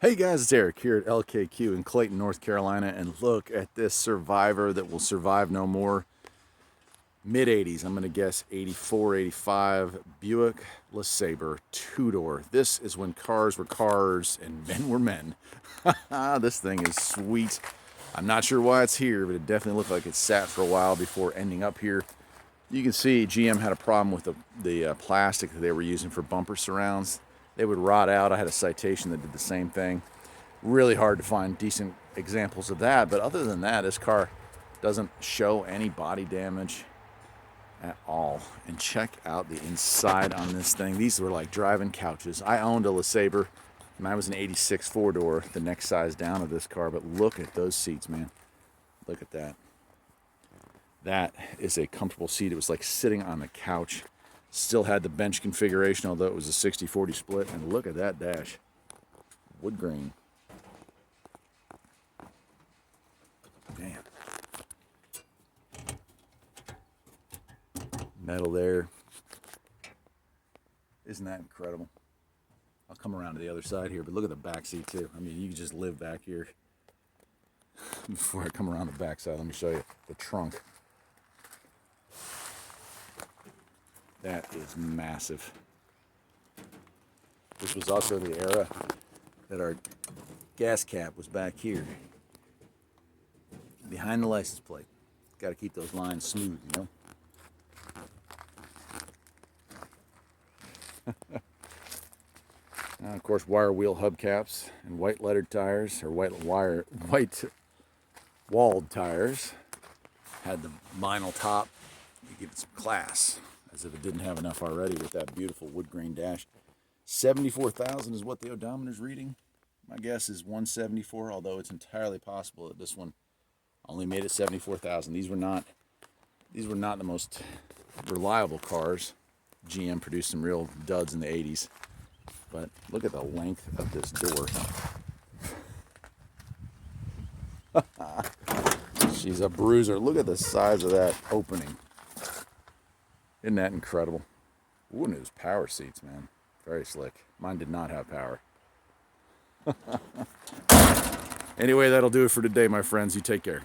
Hey guys, it's Eric here at LKQ in Clayton, North Carolina, and look at this survivor that will survive no more. Mid-80s, I'm going to guess 84, 85, Buick Lesaber, two-door. This is when cars were cars and men were men. This thing is sweet. I'm not sure why it's here, but it definitely looked like it sat for a while before ending up here. You can see GM had a problem with the plastic that they were using for bumper surrounds. They would rot out. I had a Citation that did the same thing. Really hard to find decent examples of that, but other than that, this car doesn't show any body damage at all. And check out the inside on this thing. These were like driving couches. I owned a Lesaber. Mine was an 86 four-door, the next size down of this car, but look at those seats, man. Look at that. That is a comfortable seat. It was like sitting on a couch. Still had the bench configuration, although it was a 60-40 split. And look at that dash. Wood grain. Man. Metal there. Isn't that incredible? I'll come around to the other side here, but look at the back seat too. I mean, you can just live back here. Before I come around the back side, let me show you the trunk. That is massive. This was also the era that our gas cap was back here, behind the license plate. Got to keep those lines smooth, you know? Of course, wire wheel hubcaps and white lettered tires, or white walled tires. Had the vinyl top. You give it some class, as if it didn't have enough already with that beautiful wood grain dash. 74,000 is what the odometer's reading. My guess is 174, although it's entirely possible that this one only made it 74,000. These were not the most reliable cars. GM produced some real duds in the 80s. But look at the length of this door. She's a bruiser. Look at the size of that opening. Isn't that incredible? Ooh, and it was power seats, man. Very slick. Mine did not have power. Anyway, that'll do it for today, my friends. You take care.